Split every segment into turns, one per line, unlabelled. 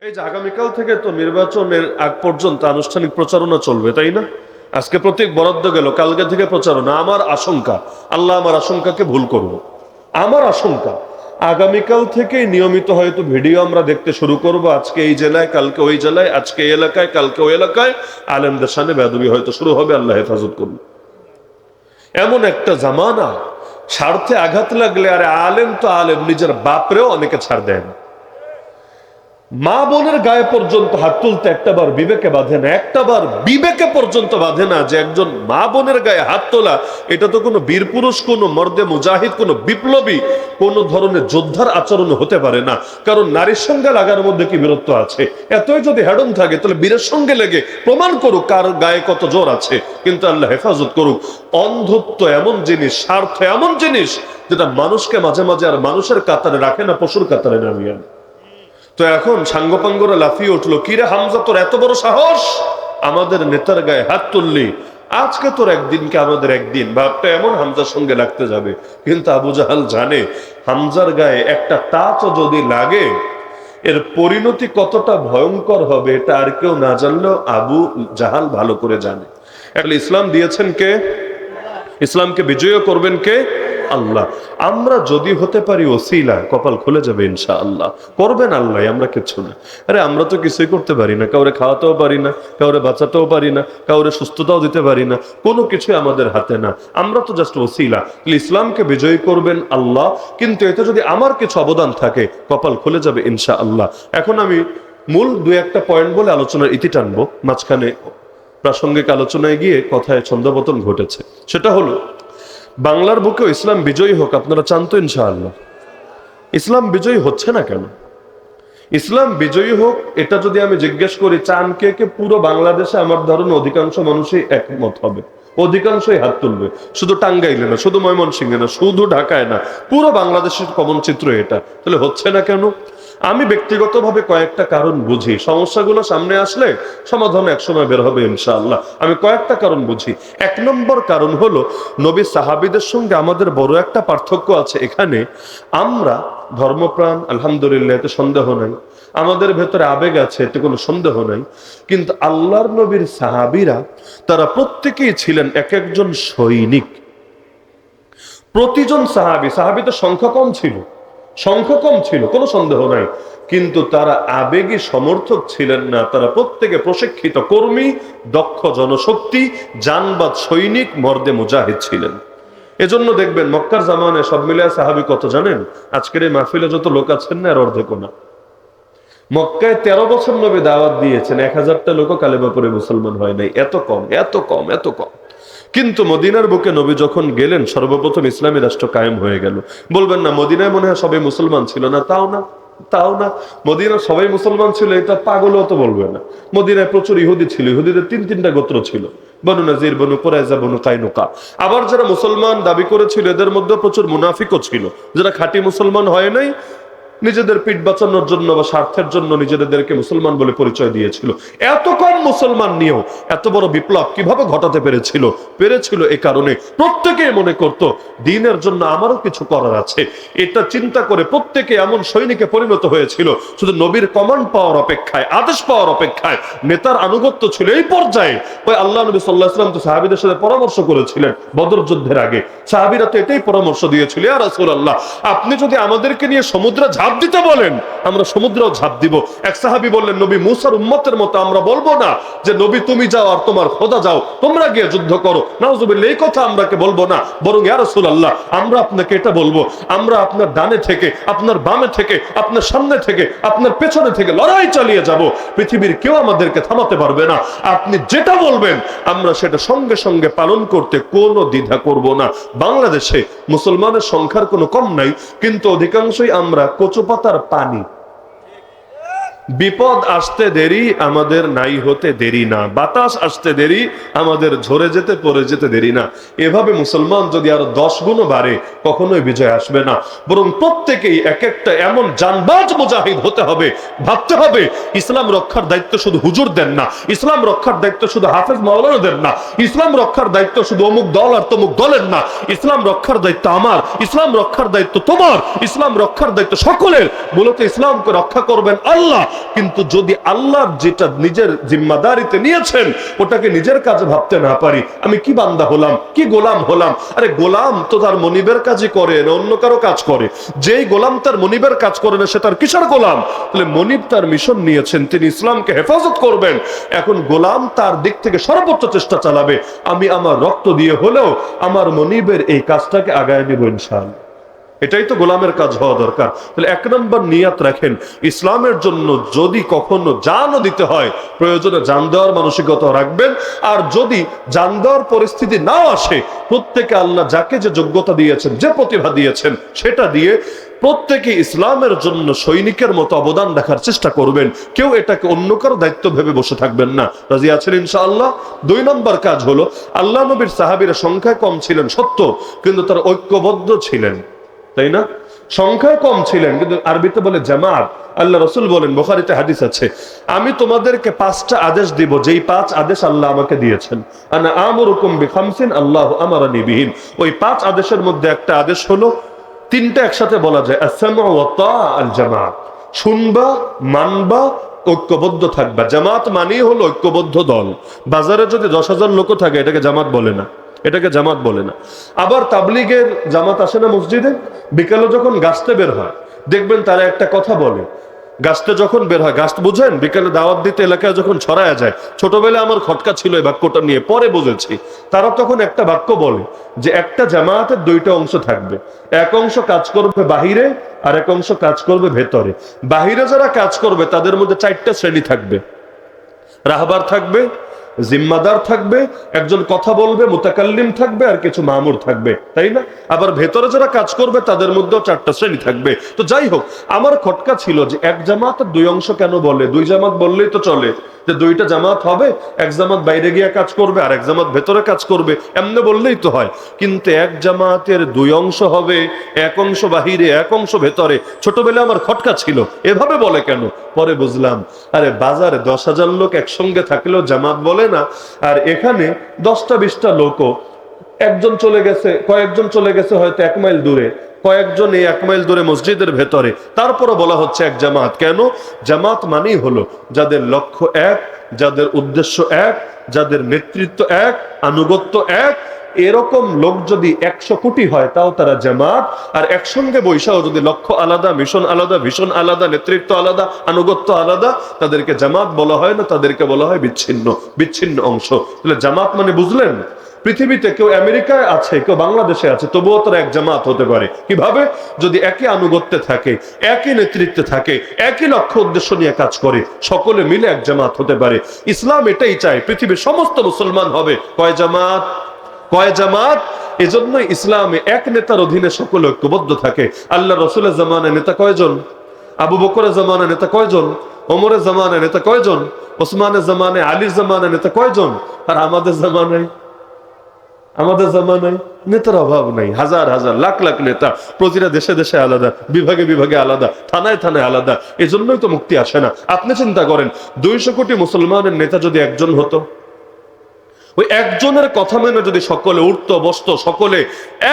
এই যে আগামীকাল থেকে তো নির্বাচনের আগ পর্যন্ত আনুষ্ঠানিক প্রচারণা চলবে, তাই না? আজকে প্রতীক বরাদ্দ গেল, কালকে থেকে প্রচারণা। আমার আশঙ্কা, আল্লাহ আমার আশঙ্কাকে ভুল করব, আমার আশঙ্কা আগামীকাল থেকে নিয়মিত হয়তো ভিডিও আমরা দেখতে শুরু করব। আজকে এই জেলায়, কালকে ওই জেলায়, আজকে এই এলাকায়, কালকে ওই এলাকায় আলেমদের সামনে বেয়াদবি হয়তো শুরু হবে। আল্লাহ হেফাজত করুন। এমন একটা জামানা, স্বার্থে আঘাত লাগলে আরে আলেম তো আলেম, নিজের বাপরেও অনেকে ছাড় দেয় না। মা বোনের গায়ে পর্যন্ত হাত তুলতে একটাবার বিবেকে বাঁধে না, একটাবার বিবেকে পর্যন্ত বাঁধে না যে একজন মা বোনের গায়ে হাত তোলা এটা তো কোনো বীর পুরুষ, কোনো মর্দে মুজাহিদ, কোনো বিপ্লবী, কোনো ধরনের যোদ্ধার আচরণ হতে পারে না। কারণ নারীর সঙ্গে লাগার মধ্যে কি বীরত্ব আছে? এতই যদি হেডম থাকে তাহলে বীরের সঙ্গে লেগে প্রমাণ করুক কার গায়ে কত জোর আছে। কিন্তু আল্লাহ হেফাজত করুক। অন্ধত্ব এমন জিনিস, স্বার্থ এমন জিনিস যেটা মানুষকে মাঝে মাঝে আর মানুষের কাতারে রাখে না, পশুর কাতারে নামিয়ে আনে। তো এখন সাঙ্গপাঙ্গরা লাফিয়ে উঠলো, কিরে হামজা তোর এত বড় সাহস, আমাদের নেতার গায়ে হাত তুললি, আজকে তোর একদিনকে আমাদের একদিন। ভাবটা এমন হামজার সঙ্গে লাগতে যাবে, কিন্তু আবু জাহাল জানে হামজার গায়ে একটা টাচও যদি লাগে এর পরিণতি কতটা ভয়ঙ্কর হবে, এটা আর কেউ না জানলেও আবু জাহাল ভালো করে জানে। এখন ইসলাম দিয়েছেন কে? ইসলামকে বিজয় করবেন কে? আল্লাহ। আমরা যদি হতে পারি ওসিলা, কপাল খুলে যাবে ইনশাআল্লাহ। করবেন আল্লাহ, আমরা কিচ্ছু না। আরে আমরা তো কিছুই করতে পারি না, কাউরে খাওয়াতেও পারি না, কাউরে বাঁচাতেও পারি না, কাউরে সুস্থতাও দিতে পারি না, কোনো কিছু আমাদের হাতে না। আমরা তো জাস্ট ওসিলা। ইসলামকে বিজয়ী করবেন আল্লাহ, কিন্তু এতে যদি আমার কিছু অবদান থাকে কপাল খুলে যাবে ইনশাআল্লাহ। এখন আমি মূল দু একটা পয়েন্ট বলে আলোচনার ইতি টানবো। মাঝখানে প্রাসঙ্গিক আলোচনায় গিয়ে কথায় ছন্দপতন ঘটেছে। সেটা হলো, বাংলার বুকেও ইসলাম বিজয়ী হোক আপনারা চান তো ইনশাআল্লাহ? ইসলাম বিজয়ী হচ্ছে না কেন? ইসলাম বিজয়ী হোক এটা যদি আমি জিজ্ঞেস করি চান কে কে, পুরো বাংলাদেশে আমার ধারণা অধিকাংশ মানুষই একমত হবে, অধিকাংশই হাত তুলবে। শুধু টাঙ্গাইলে না, শুধু ময়মনসিংহে না, শুধু ঢাকায় না, পুরো বাংলাদেশের কমন চিত্র এটা। তাহলে হচ্ছে না কেন? আমি ব্যক্তিগতভাবে কয়েকটা কারণ বুঝি। সমস্যাগুলো সামনে আসলে সমাধান একসময় বের হবে ইনশাআল্লাহ। আমি কয়েকটা কারণ বুঝি। এক নম্বর কারণ হলো, নবী সাহাবীদের সঙ্গে আমাদের বড় একটা পার্থক্য আছে এখানে। আমরা ধর্মপ্রাণ, আলহামদুলিল্লাহ, এতে সন্দেহ নাই। আমাদের ভেতরে আবেগ আছে, এতে কোনো সন্দেহ নাই। কিন্তু আল্লাহর নবীর সাহাবীরা তারা প্রত্যেকেই ছিলেন এক একজন সৈনিক। প্রতিজন সাহাবীদের সংখ্যা কম ছিল, সংখ্যা কম ছিল, কোনো সন্দেহ নাই। কিন্তু তারা আবেগী সমর্থক ছিলেন না। তারা প্রত্যেকে প্রশিক্ষিত কর্মী, দক্ষ জনশক্তি, জানবাদ সৈনিক, মর্দে মুজাহিদ ছিলেন। এজন্য দেখবেন মক্কার জামানায় সব মিলিয়ে সাহাবী কত জানেন? আজকের এই মাহফিলে যত লোক আছেন না, এর অর্ধেকও না। মক্কায় 13 বছর নবী দাওয়াত দিয়েছেন, 1000টা লোকও কালেমা পড়ে মুসলমান হয় নাই। এত কম, এত কম, এত কম। কিন্তু মদিনার বুকে নবী যখন গেলেন, সর্বপ্রথম ইসলামী রাষ্ট্র কায়েম হয়ে গেল। বলবেন না মদিনায় মনে হয় সবাই মুসলমান ছিল না? তাও না, তাও না। মদিনার সবাই মুসলমান ছিল এটা পাগলও তো বলবে না। মদিনায় প্রচুর ইহুদি ছিল, ইহুদিদের তিনটা গোত্র ছিল, বনু নাজির, বনু কুরাইজা, বনু কাইনুকা। আবার যারা মুসলমান দাবি করেছিল এদের মধ্যে প্রচুর মুনাফিকও ছিল, যারা খাঁটি মুসলমান হয় নাই, নিজেদের পিঠ বাঁচানোর জন্য বা স্বার্থের জন্য নিজেদেরকে মুসলমান বলে পরিচয় দিয়েছিল। এত কম মুসলমান নিয়েও এত বড় বিপ্লব কিভাবে ঘটাতে পেরেছিল এ কারণে প্রত্যেকেই মনে করত দ্বীনের জন্য আমারও কিছু করার আছে। এটা চিন্তা করে প্রত্যেকে এমন সৈনিকে পরিণত হয়েছিল, শুধু নবীর কমান্ড পাওয়ার অপেক্ষায়, আদেশ পাওয়ার অপেক্ষায়। নেতার আনুগত্য ছিল এই পর্যায়ে। ওই আল্লাহ নবী সাল্লাল্লাহু আলাইহি ওয়াসাল্লাম তো সাহাবীদের সাথে পরামর্শ করেছিলেন বদর যুদ্ধের আগে। সাহাবীরা তো এটাই পরামর্শ দিয়েছিল, ইয়া রাসূলুল্লাহ, আপনি যদি আমাদেরকে নিয়ে সমুদ্রে ঝাঁপ দিতে বলেন আমরা সমুদ্রেও ঝাঁপ দিব। এক সাহাবী বললেন, নবী মুসার উম্মতের মতো আমরা বলবো না যে নবী তুমি যাও আর তোমার খোদা যাও, তোমরা গিয়ে যুদ্ধ করো। নাউজুবিল্লাহ, এই কথা আমরাকে বলবো না, বরং ইয়া রাসূলুল্লাহ আমরা আপনাকে এটা বলবো, আমরা আপনার ডানে থেকে, আপনার বামে থেকে, আপনার সামনে থেকে, আপনার পেছনে থেকে লড়াই চালিয়ে যাব। পৃথিবীর কেউ আমাদেরকে থামাতে পারবে না। আপনি যেটা বলবেন আমরা সেটা সঙ্গে সঙ্গে পালন করতে কোনো দ্বিধা করব না। বাংলাদেশে মুসলমানের সংখ্যার কোনো কম নাই, কিন্তু অধিকাংশই আমরা কচু পাতার পানি। বিপদ আসতে দেরি, আমাদের নাই হতে দেরি না। বাতাস আসতে দেরি, আমাদের ঝরে যেতে পড়ে যেতে দেরি না। এভাবে মুসলমান যদি আরো 10 গুণও বাড়ে কখনোই বিজয় আসবে না। বরং প্রত্যেকেই এক একটা এমন জানবাজ মুজাহিদ হতে হবে। ভাবতে হবে ইসলাম রক্ষার দায়িত্ব শুধু হুজুর দেন না, ইসলাম রক্ষার দায়িত্ব শুধু হাফেজ মাওলানা দেন না, ইসলাম রক্ষার দায়িত্ব শুধু অমুক দল আর তমুক দলের না। ইসলাম রক্ষার দায়িত্ব আমার, ইসলাম রক্ষার দায়িত্ব তোমার, ইসলাম রক্ষার দায়িত্ব সকলের। মূলত ইসলামকে রক্ষা করবেন আল্লাহ। কিন্তু যদি আল্লাহর যেটা নিজের জিম্মাদারিতে নিয়েছেন ওটাকে নিজের কাজে ভাবতে না পারি, আমি কি বান্দা হলাম, কি গোলাম হলাম? আরে গোলাম তো তার মনিবের কাজই করে না, অন্য কারো কাজ করে। যেই গোলাম তার মনিবের কাজ করে না সে তার কিসের গোলাম? তাহলে মনিব তার মিশন নিয়েছেন, তিনি ইসলামকে হেফাজত করবেন। এখন গোলাম তার দিক থেকে সর্বোচ্চ চেষ্টা চালাবে, আমি আমার রক্ত দিয়ে হলেও আমার মনিবের এই কাজটাকে আগায় নিব ইনশাআল্লাহ। এটাই তো গোলামের কাজ হওয়া দরকার। তাহলে এক নম্বর নিয়াত রাখেন, ইসলামের জন্য যদি কখনো জানও দিতে হয়, প্রয়োজনে জান দেওয়ার মানসিকতা রাখবেন। আর যদি জান দেওয়ার পরিস্থিতি নাও আসে, প্রত্যেকে আল্লাহ যাকে যে যোগ্যতা দিয়েছেন, যে প্রতিভা দিয়েছেন, সেটা দিয়ে প্রত্যেকে ইসলামের জন্য সৈনিকের মতো অবদান রাখার চেষ্টা করবেন। কেউ এটাকে অন্য কারো দায়িত্ব ভেবে বসে থাকবেন না। রাজি আছেন ইনশাআল্লাহ? 2 নম্বর কাজ হলো, আল্লাহ নবীর সাহাবীরা সংখ্যায় কম ছিলেন সত্য, কিন্তু তারা ঐক্যবদ্ধ ছিলেন, তাই না? সংখ্যায় কম ছিলেন কিন্তু আরবিতে বলে জামাত। আল্লাহ রাসূল বলেন, বুখারীতে হাদিস আছে, আমি তোমাদেরকে 5টা আদেশ দিব, যেই 5 আদেশ আল্লাহ আমাকে দিয়েছেন। আনা আমুরুকুম বিখামসিন আল্লাহু আমারানি বিহিন। ওই 5 আদেশের মধ্যে একটা আদেশ হলো, 3টা একসাথে বলা যায়, আস-সামউ ওয়া তাআ আল জামাত। শুনবা, মানবা, ঐক্যবদ্ধ থাকবা। জামাত মানেই হলো ঐক্যবদ্ধ দল। বাজারে যদি 10,000 লোক থাকে এটাকে জামাত বলে না, এটাকে জামাত বলে না। আবার তাবলীগের জামাত আসে না মসজিদে, বিকালে যখন গাছতে বের হয় দেখবেন তারা একটা কথা বলে। গাছতে যখন বের হয়, গাছ বুঝেন, বিকালে দাওয়াত দিতে এলাকায় যখন ছড়ায়া যায়, ছোটবেলায় আমার খটকা ছিল এই বাক্যটা নিয়ে, পরে বুঝেছি। তারা তখন একটা বাক্য বলে যে একটা জামাতের 2টা অংশ থাকবে, এক অংশ কাজ করবে বাহিরে আর এক অংশ কাজ করবে ভেতরে। বাহিরে যারা কাজ করবে তাদের মধ্যে 4টা শ্রেণী থাকবে, রাহবার থাকবে, জিম্মাদার থাকবে, একজন কথা বলবে, মুতাকাল্লিম থাকবে, আর কিছু মামুর থাকবে, তাই না? আবার ভেতরে যারা কাজ করবে তাদের মধ্যেও 4টা শ্রেণী থাকবে। তো যাই হোক, আমার খটকা ছিল যে এক জামাতের 2 অংশ কেন বলে? 2 জামাত বললেই তো চলে, যে 2টা জামাত হবে, এক জামাত বাইরে গিয়ে কাজ করবে আর এক জামাত ভেতরে কাজ করবে, এমনি বললেই তো হয়। কিন্তু এক জামাতের 2 অংশ হবে, এক অংশ বাহিরে এক অংশ ভেতরে। ছোটবেলায় আমার খটকা ছিল, এভাবে বলে কেন? পরে বুঝলাম, আরে বাজারে 10,000 লোক একসঙ্গে থাকলেও জামাত বলে না, আর এখানে 10টা 20টা লোকও, একজন চলে গেছে, কয়েকজন চলে গেছে হয়তো 1 মাইল দূরে, কয়েকজন এই 1 মাইল দূরে মসজিদের ভেতরে, তারপরে বলা হচ্ছে এক জামাত। কেন? জামাত মানেই হলো যাদের লক্ষ্য এক, যাদের উদ্দেশ্য এক, যাদের নেতৃত্ব এক, আনুগত্য এক। এরকম লোক যদি 100 কোটি হয় তাও তারা জামাত। আর একসঙ্গে বৈশাও যদি লক্ষ্য আলাদা, মিশন আলাদা, ভীষণ আলাদা, নেতৃত্ব আলাদা, আনুগত্য আলাদা, তাদেরকে জামাত বলা হয় না, তাদেরকে বলা হয় বিচ্ছিন্ন, বিচ্ছিন্ন অংশ। তাহলে জামাত মানে বুঝলেন? পৃথিবীতে কেউ আমেরিকায় আছে, কেউ বাংলাদেশে আছে, তবুও তারা এক জামাত হতে পারে। কিভাবে? যদি একই আনুগত্যে থাকে, একই নেতৃত্বে থাকে, একই লক্ষ্য উদ্দেশ্য নিয়ে কাজ করে, সকলে মিলে এক জামাত হতে পারে। ইসলাম এটাই চায়, পৃথিবীর সমস্ত মুসলমান হবে কয় জামাত? কয় জামাত? এজন্য ইসলামে এক নেতার অধীনে সকলে ঐক্যবদ্ধ থাকে। আল্লাহ রাসূলের জামানায় নেতা কয়জন? আবু বকরের জামানায় নেতা কয়জন? ওমরের জামানায় নেতা কয়জন? ওসমানের জামানায়, আলীর জামানায় নেতা কয়জন? আর আমাদের জামানায়, আমাদের জামানায় নেতার অভাব নাই, হাজার হাজার লাখ লাখ নেতা, প্রতিটা দেশে দেশে আলাদা, বিভাগে বিভাগে আলাদা, থানায় থানায় আলাদা। এজন্যই তো মুক্তি আসে না। আপনি চিন্তা করেন, 200 কোটি মুসলমানের নেতা যদি একজন হতো, ওই একজনের কথা মেনে যদি সকলে উঠতো বসতো, সকলে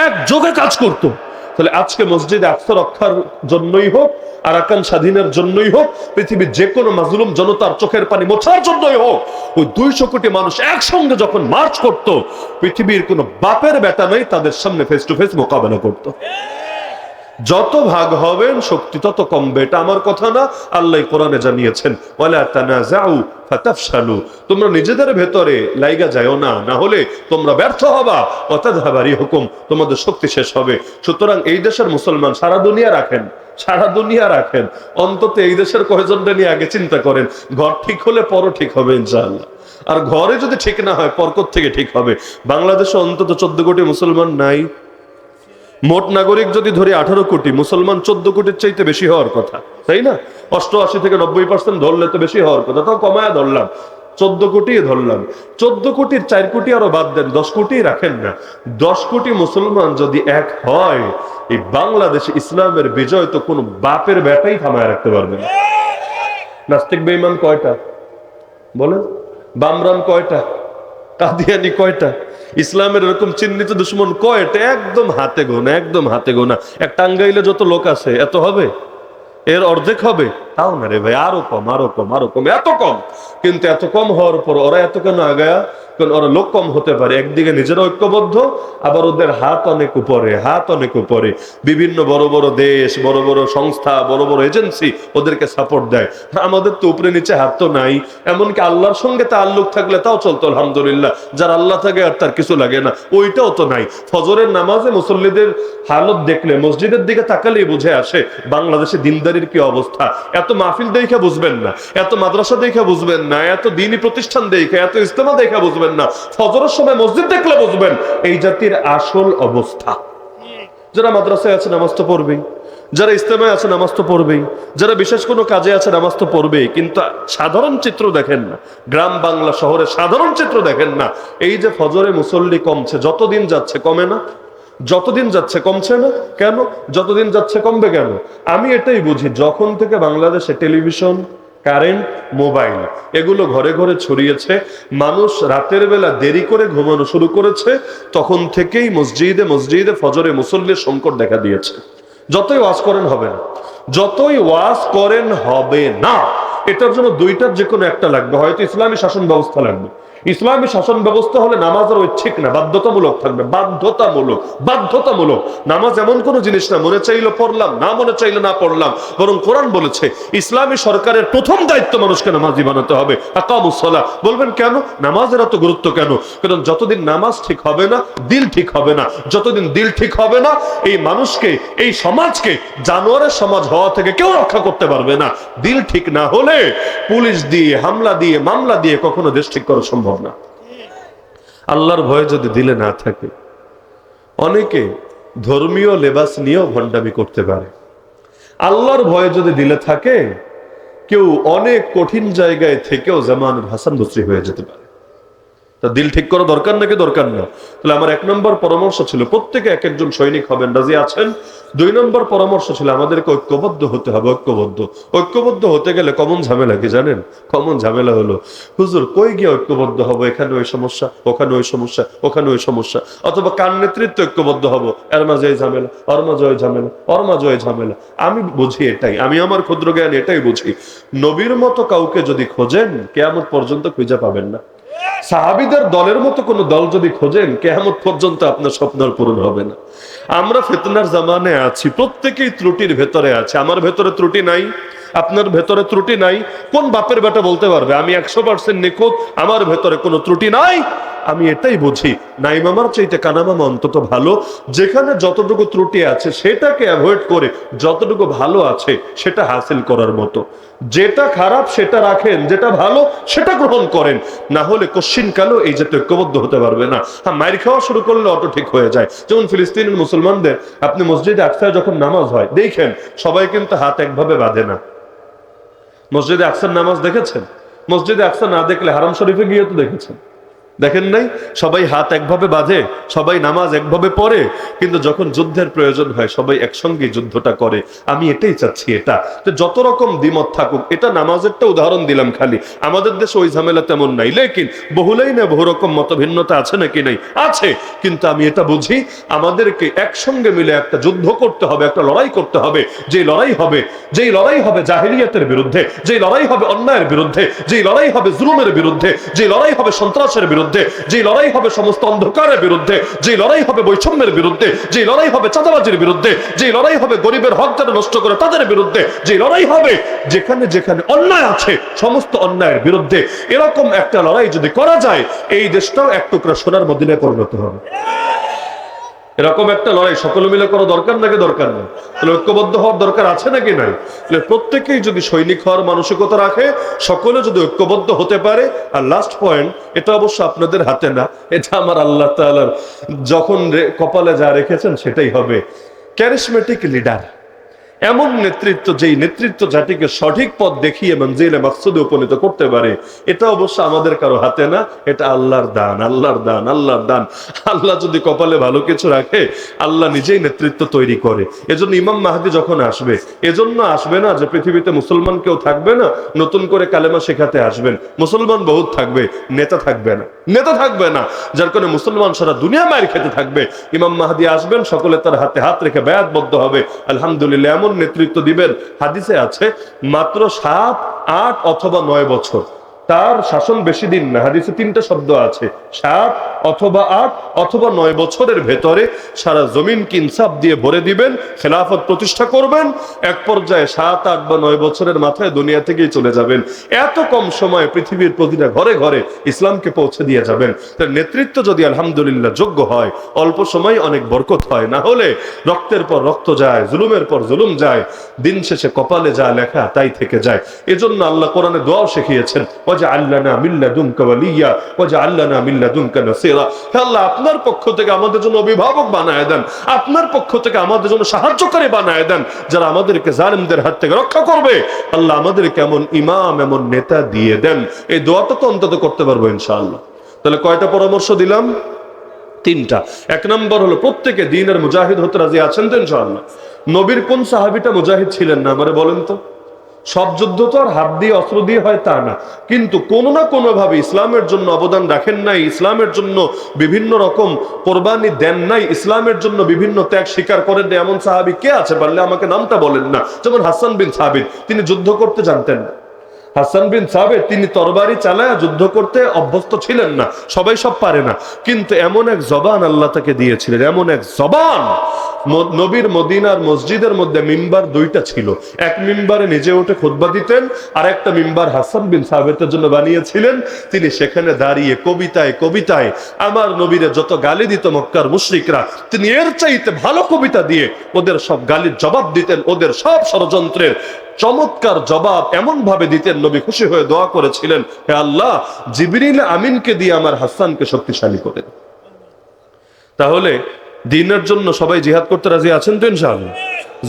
একযোগে কাজ করতো, তাহলে আজকে মসজিদে আকসা রক্ষার জন্যই হোক, আরাকান স্বাধীনের জন্যই হোক, পৃথিবীর যে কোনো মাজলুম জনতার চোখের পানি মোছার জন্যই হোক, ওই 200 কোটি মানুষ একসঙ্গে যখন মার্চ করত, পৃথিবীর কোনো বাপের বেটা নেই তাদের সামনে ফেস টু ফেস মোকাবেলা করত। যত ভাগ হবেন শক্তি তত কমবে, এটা আমার কথা না, আল্লাহ কোরআনে জানিয়েছেন, ওয়ালা তানাজাউ ফাতাফশালু, তোমরা নিজেদের ভেতরে লাইগা যাও না, না হলে তোমরা ব্যর্থ হবা, ওয়াতাযহাবা রিহুকুম, তোমাদের শক্তি শেষ হবে। সুতরাং এই দেশের মুসলমান সারা দুনিয়া রাখেন, সারা দুনিয়া রাখেন, অন্তত এই দেশের কয়জনটা নিয়ে আগে চিন্তা করেন। ঘর ঠিক হলে পরও ঠিক হবে ইনশাআল্লাহ। আর ঘরে যদি ঠিক না হয় পর থেকে ঠিক হবে। বাংলাদেশে অন্তত 14 কোটি মুসলমান নাই, মোট নাগরিক যদি ধরি 18 কোটি, মুসলমান 14 কোটির চাইতে বেশি হওয়ার কথা, তাই না? 88 থেকে 90% ধরলে তো বেশি হওয়ার কথা, তাও কমায়া ধরলাম, 14 কোটি ধরলাম। 14 কোটির 4 কোটি আরো বাদ দেন, 10 কোটি রাখেন না, 10 কোটি মুসলমান যদি এক হয়, এই বাংলাদেশে ইসলামের বিজয় তো কোনো বাপের বেটাই থামায় রাখতে পারবে না। নাস্তিক বেঈমান কয়টা বলেন? বামরাম কয়টা? কাদিয়ানি কয়টা? ইসলামের এরকম চিহ্নিত দুশ্মন কয়টা? একদম হাতে গোনা, একদম হাতে গোনা। এক টাঙ্গাইলে যত লোক আছে এত হবে? এর অর্ধেক হবে? তাও না রে ভাই, আরো কম, আরো কম, আরো কম, এত কম। কিন্তু এত কম হওয়ার পর ওরা এত কেন আগায়া? কারণ ওরা লোক কম হতে পারে, একদিকে নিজেরা ঐক্যবদ্ধ, আবার ওদের হাত অনেক উপরে, হাত অনেক উপরে। বিভিন্ন বড় বড় দেশ, বড় বড় সংস্থা, বড় বড় এজেন্সি ওদেরকে সাপোর্ট দেয়। আমাদের তো উপরে নিচে হাত তো নাই। এমনকি আল্লাহর সঙ্গে তাআল্লুক থাকলে তাও চলতো আলহামদুলিল্লাহ, যার আল্লাহ থাকে আর তার কিছু লাগে না, ওইটাও তো নাই। ফজরের নামাজে মুসল্লিদের হালত দেখলে, মসজিদের দিকে তাকালেই বুঝে আসে বাংলাদেশে দিনদারির কি অবস্থা। এত মাহফিল দেখে বুঝবেন না, এত মাদ্রাসা দেখে বুঝবেন না, এত দ্বীনি প্রতিষ্ঠান দেখে, এত ইজতেমা দেখে বুঝবেন না, ফজরের সময় মসজিদ দেখলে বুঝবেন এই জাতির আসল অবস্থা। যারা মাদ্রাসায় আছে নামাজ তো পড়বেই, যারা ইজতেমায় আছে নামাজ তো পড়বেই, যারা বিশেষ কোনো কাজে আছে নামাজ তো পড়বেই, কিন্তু সাধারণ চিত্র দেখেন না। গ্রাম বাংলা শহরে সাধারণ চিত্র দেখেন না। এই যে ফজরে মুসল্লি কমছে, যতদিন যাচ্ছে কমে না? যতদিন যাচ্ছে কমছে না কেন? যতদিন যাচ্ছে কমবে কেন? আমি এটাই বুঝি, যখন থেকে বাংলাদেশে টেলিভিশন, কারেন্ট, মোবাইল এগুলো ঘরে ঘরে ছড়িয়েছে, মানুষ রাতের বেলা দেরি করে ঘুমানো শুরু করেছে, তখন থেকেই মসজিদে মসজিদে ফজরে মুসল্লির সংকট দেখা দিয়েছে। যতই ওয়াজ করেন হবে না, যতই ওয়াজ করেন হবে না। এটার জন্য দুইটার যে কোনো একটা লাগবে, হয়তো ইসলামী শাসন ব্যবস্থা লাগবে। ইসলামী শাসন ব্যবস্থা হলে নামাজের ঐচ্ছিক না, বাধ্যতামূলক থাকবে। বাধ্যতামূলক, বাধ্যতামূলক। নামাজ এমন কোন জিনিস না মনে চাইলে পড়লাম, না মনে চাইলে না পড়লাম। বরং কোরআন বলেছে ইসলামী সরকারের প্রথম দায়িত্ব মানুষকে নামাজি বানাতে হবে। আকামুস সালাহ। বলবেন কেন নামাজের এত গুরুত্ব কেন? কারণ যতদিন নামাজ ঠিক হবে না, দিল ঠিক হবে না। যতদিন দিল ঠিক হবে না, এই মানুষকে, এই সমাজকে জানোয়ারের সমাজ হওয়া থেকে কেউ রক্ষা করতে পারবে না। দিল ঠিক না হলে পুলিশ দিয়ে, হামলা দিয়ে, মামলা দিয়ে কখনো দেশ ঠিক করা সম্ভব না। আল্লাহর ভয় যদি দিলে না থাকে, অনেকে ধর্মীয় লেবাস নিয়েও ভণ্ডামি করতে পারে। আল্লাহর ভয় যদি দিলে থাকে, কেউ অনেক কঠিন জায়গায় থেকেও জামানুল হাসান বসরি হয়ে যেতে পারে। তা দিল ঠিক করা দরকার নাকি দরকার না? তাহলে আমার 1 নম্বর পরামর্শ ছিল প্রত্যেকে এক একজন সৈনিক হবেন, রাজি আছেন? 2 নম্বর পরামর্শ ছিল আমাদেরকে ঐক্যবদ্ধ হতে হবে। ঐক্যবদ্ধ হতে গেলে কমন ঝামেলা কি জানেন? কমন ঝামেলা হলো, হুজুর কই গিয়ে ঐক্যবদ্ধ হব? এখানে ওই সমস্যা, ওখানে ওই সমস্যা, ওখানে ওই সমস্যা। অথবা কার নেতৃত্ব ঐক্যবদ্ধ হব? এর মাঝে এই ঝামেলা, ওর মাঝে ওই ঝামেলা, ওর মাঝে ওই ঝামেলা। আমি বুঝি এটাই, আমি আমার ক্ষুদ্র জ্ঞান এটাই বুঝি, নবীর মতো কাউকে যদি খোঁজেন কিয়ামত পর্যন্ত খুঁজে পাবেন না। সাহাবীদের দলের মতো কোন দল যদি খোঁজেন, কিয়ামত পর্যন্ত আপনার স্বপ্ন পূরণ হবে না। আমরা ফিতনার জামানে আছি, প্রত্যেকেই ত্রুটির ভেতরে আছে। আমার ভেতরে ত্রুটি নাই, আপনার ভেতরে ত্রুটি নাই। কোন বাপের বেটা বলতে পারবে আমি 100% নিখুঁত, আমার ভেতরে কোনো ত্রুটি নাই? আমি এটাই বুঝি, নাই মামার চাইতে কানা মামা অন্তত ভালো। যেখানে যতটুকু ত্রুটি আছে সেটাকে অ্যাভয়েড করে যতটুকু ভালো আছে সেটা হাসিল করার মতো। যেটা খারাপ সেটা রাখেন, যেটা ভালো সেটা গ্রহণ করেন। না হলে কশ্চিন কালো এই জাতীয় ঐক্যবদ্ধ হতে পারবে না। হ্যাঁ, মাইর খাওয়া শুরু করলে অটো ঠিক হয়ে যায়। যেমন ফিলিস্তিনের মুসলমানদের, আপনি মসজিদে আকসায় যখন নামাজ হয় দেখেন, সবাই কিন্তু হাত একভাবে বাঁধে না। মসজিদে আকসার নামাজ দেখেছেন? মসজিদে আকসা না দেখলে হারাম শরীফে গিয়ে তো দেখেছেন, দেখেন নাই? সবাই হাত একভাবে বাঁধে, সবাই নামাজ একভাবে পড়ে, কিন্তু যখন যুদ্ধের প্রয়োজন হয় সবাই একসঙ্গে যুদ্ধটা করে। আমি এটাই চাচ্ছি, এটা যত রকম দ্বিমত থাকুক, এটা নামাজেরটা উদাহরণ দিলাম খালি, আমাদের দেশে ওই ঝামেলা তেমন নাই। লেকিন বহুলাই না বহু রকম মতভিন্নতা আছে নাকি নাই? আছে। কিন্তু আমি এটা বুঝি আমাদেরকে একসঙ্গে মিলে একটা যুদ্ধ করতে হবে, একটা লড়াই করতে হবে। যেই লড়াই হবে জাহিলিয়াতের বিরুদ্ধে, যেই লড়াই হবে অন্যায়ের বিরুদ্ধে, যেই লড়াই হবে জুলুমের বিরুদ্ধে, যেই লড়াই হবে সন্ত্রাসের বিরুদ্ধে, যে লড়াই হবে সমস্ত অন্ধকারের বিরুদ্ধে, যে লড়াই হবে বৈষম্যের বিরুদ্ধে, যে লড়াই হবে চাঁদাবাজির বিরুদ্ধে, যে লড়াই হবে গরিবের হক যারা নষ্ট করে তাদের বিরুদ্ধে, যে লড়াই হবে যেখানে যেখানে অন্যায় আছে সমস্ত অন্যায়ের বিরুদ্ধে। এরকম একটা লড়াই যদি করা যায়, এই দেশটাও এক টুকরা সোনার মদিনায় পরিণত হবে। এরকম একটা লড়াই সকলে মিলে করা দরকার নাকি দরকার নেই? ঐক্যবদ্ধ হওয়ার দরকার আছে নাকি নাই? প্রত্যেকেই যদি সৈনিক হওয়ার মানসিকতা রাখে, সকলে যদি ঐক্যবদ্ধ হতে পারে। আর লাস্ট পয়েন্ট, এটা অবশ্য আপনাদের হাতে না, এটা আমার আল্লাহ তাআলার যখন কপালে যা রেখেছেন সেটাই হবে। ক্যারিসমেটিক লিডার, এমন নেতৃত্ব যেই নেতৃত্ব জাতিকে সঠিক পথ দেখিয়ে মঞ্জিলে মাকসুদে উপনীত করতে পারে, এটা অবশ্য আমাদের কারো হাতে না, এটা আল্লাহর দান, আল্লাহর দান, আল্লাহর দান। আল্লাহ যদি কপালে ভালো কিছু রাখে, আল্লাহ নিজেই নেতৃত্ব তৈরি করে। এজন্য ইমাম মাহদী যখন আসবে, এজন্য আসবে না যে পৃথিবীতে মুসলমান কেউ থাকবে না, নতুন করে কালেমা শেখাতে আসবেন। মুসলমান বহুত থাকবে, নেতা থাকবে না, নেতা থাকবে না। যার কারণে মুসলমান সারা দুনিয়া মায়ের খেতে থাকবে। ইমাম মাহদী আসবেন, সকলে তার হাতে হাত রেখে বায়াতবদ্ধ হবে। আলহামদুলিল্লাহ, এমন এমন নেতৃত্ব দিবেন, হাদিসে আছে মাত্র 7, 8 অথবা 9 বছর। তার শাসন বেশি দিন না, হাদিসে 3টা শব্দ আছে, 7 অথবা 8 অথবা 9 বছরের ভেতরে সারা জমিনকে ইনসাফ দিয়ে ভরে দিবেন, খেলাফত প্রতিষ্ঠা করবেন। এক পর্যায়ে 7, 8 বা 9 বছরের মাথায় দুনিয়া থেকেই চলে যাবেন। এত কম সময়ে পৃথিবীর প্রতিটা ঘরে ঘরে ইসলামকে পৌঁছে দিয়ে যাবেন। তার নেতৃত্ব যদি আলহামদুলিল্লাহ যোগ্য হয়, অল্প সময় অনেক বরকত হয়। না হলে রক্তের পর রক্ত যায়, জুলুমের পর জুলুম যায়, দিন শেষে কপালে যা লেখা তাই থেকে যায়। এজন্য আল্লাহ কোরআনে দোয়াও শিখিয়েছেন, ওয়াজআল লানা মিন লাদুনকা ওয়ালিয়্যা ওয়াজআল লানা মিন লাদুনকা নাসীরা। হে আল্লাহ, আপনার পক্ষ থেকে আমাদের জন্য অভিভাবক বানায় দেন, আপনার পক্ষ থেকে আমাদের জন্য সাহায্যকারী বানায় দেন, যারা আমাদেরকে জালিমদের হাত থেকে রক্ষা করবে। আল্লাহ আমাদেরকে এমন ইমাম, এমন নেতা দিয়ে দেন। এই দোয়াটা তো অন্তত করতে পারবো ইনশাআল্লাহ। তাহলে কয়টা পরামর্শ দিলাম? 3টা। 1 নম্বর হলো প্রত্যেকে দ্বীনের মুজাহিদ হতে রাজি আছেন তো ইনশাআল্লাহ? নবীর কোন সাহাবীটা মুজাহিদ ছিলেন না আমারে বলেন তো? সব যুদ্ধ তো আর হাত দিয়ে অস্ত্র দিয়ে হয় তা না, কিন্তু কোনো না কোনো ভাবে ইসলামের জন্য অবদান রাখেন নাই, ইসলামের জন্য বিভিন্ন রকম কোরবানি দেন নাই, ইসলামের জন্য বিভিন্ন ত্যাগ স্বীকার করেন না। এমন সাহাবী কে আছে? পারলে আমাকে নামটা বলেন না। যেমন হাসান বিন সাবিত, তিনি যুদ্ধ করতে জানতেন না। হাসান বিন সাবিত তিনি তরবারি চালায়া যুদ্ধ করতে অভ্যস্ত ছিলেন না, সবাই সব পারে না, কিন্তু এমন এক জবান আল্লাহ তাকে দিয়েছিলেন, এমন এক জবান। নবীর মদিনার মসজিদের মধ্যে মিম্বার 2টা ছিল, এক মিম্বারে নিজে উঠে খুতবা দিতেন, আর একটা মিম্বার হাসান বিন সাবিতের জন্য বানিয়েছিলেন। তিনি সেখানে দাঁড়িয়ে কবিতায় কবিতায় আমার নবীরে যত গালি দিত মক্কার মুশরিকরা, তিনি এর চাইতে ভালো কবিতা দিয়ে ওদের সব গালির জবাব দিতেন, ওদের সব ষড়যন্ত্রের চমৎকার জবাব এমন ভাবে দিতেন, নবী খুশি হয়ে দোয়া করেছিলেন, হে আল্লাহ, জিবরিল আমিনকে দিয়ে আমার হাসানকে শক্তিশালী করেন। তাহলে দ্বীনের জন্য সবাই জিহাদ করতে রাজি আছেন তো ইনশাআল্লাহ?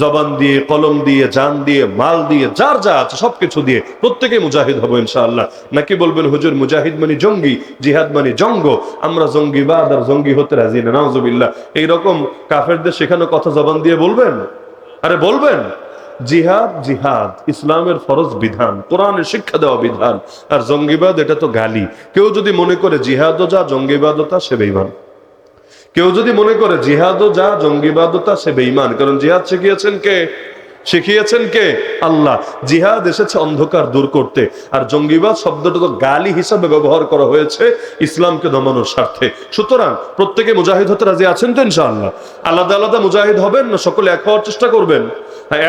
জবান দিয়ে, কলম দিয়ে, জান দিয়ে, মাল দিয়ে, যার যা আছে সবকিছু দিয়ে প্রত্যেকে মুজাহিদ হবো ইনশাআল্লাহ। নাকি বলবেন হুজুর মুজাহিদ মানে জঙ্গি, জিহাদ মানে জঙ্গ, আমরা জঙ্গিবাদ আর জঙ্গি হতে রাজি না, নাউজুবিল্লাহ। এইরকম কাফেরদের শেখানো কথা জবান দিয়ে বলবেন? আরে বলবেন। জিহাদ জিহাদ ইসলামের ফরজ বিধান, কোরআনের শিক্ষা দেওয়া বিধান। আর জঙ্গিবাদ এটা তো গালি। কেউ যদি মনে করে জিহাদও যা জঙ্গিবাদও তা, সে বেঈমান। কেউ যদি মনে করে জিহাদও যা জঙ্গিবাদও তা, সে বেঈমান। কারণ জিহাদ শিখিয়েছেন কে? শিখিয়েছেন কে? আল্লাহ। জিহাদ এসেছে অন্ধকার দূর করতে, আর জঙ্গিবাদ শব্দটা তো গালি হিসাবে ব্যবহার করা হয়েছে ইসলামকে দমানোর স্বার্থে। সুতরাং প্রত্যেকে মুজাহিদ হতে রাজি আছেন তো ইনশাআল্লাহ? আলাদা আলাদা মুজাহিদ হবেন না সকলে এক হওয়ার চেষ্টা করবেন?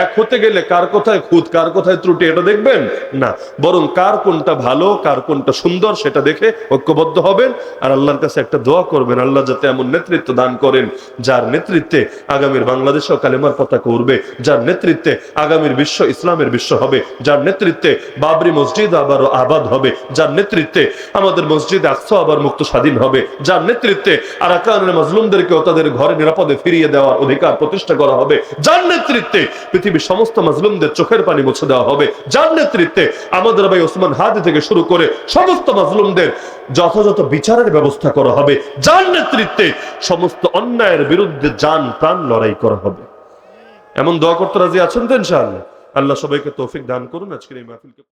এক হতে গেলে কার কোথায় খুঁত, কার কোথায় ত্রুটি এটা দেখবেন না, বরং কার কোনটা ভালো, কার কোনটা সুন্দর সেটা দেখে ঐক্যবদ্ধ হবেন। আর আল্লাহর কাছে একটা দোয়া করবেন, আল্লাহ যাতে এমন নেতৃত্ব দান করেন যার নেতৃত্বে আগামীর বাংলাদেশেও কালেমার পতাকা উড়বে, যার নেতৃত্বে আগামীর বিশ্ব ইসলামের বিশ্ব হবে, যার নেতৃত্বে বাবরি মসজিদ আবারও আবাদ হবে, যার নেতৃত্বে আমাদের মসজিদ আকসা আবার মুক্ত স্বাধীন হবে, যার নেতৃত্বে আরাকানের মাজলুমদেরকেও তাদের ঘরে নিরাপদে ফিরিয়ে দেওয়ার অধিকার প্রতিষ্ঠা করা হবে, যার নেতৃত্বে পৃথিবীর সমস্ত মাজলুমদের চোখের পানি মুছে দেওয়া হবে, যার নেতৃত্বে আমাদের ভাই ওসমান হাদি থেকে শুরু করে সমস্ত মাজলুমদের যথাযথ বিচারের ব্যবস্থা করা হবে, যার নেতৃত্বে সমস্ত অন্যায়ের বিরুদ্ধে জান প্রাণ লড়াই করা হবে। এমন দোয়া করতে রাজি আছেন তো ইনশাআল্লাহ? আল্লাহ সবাইকে তৌফিক দান করুন। আজকের এই মাহফিলকে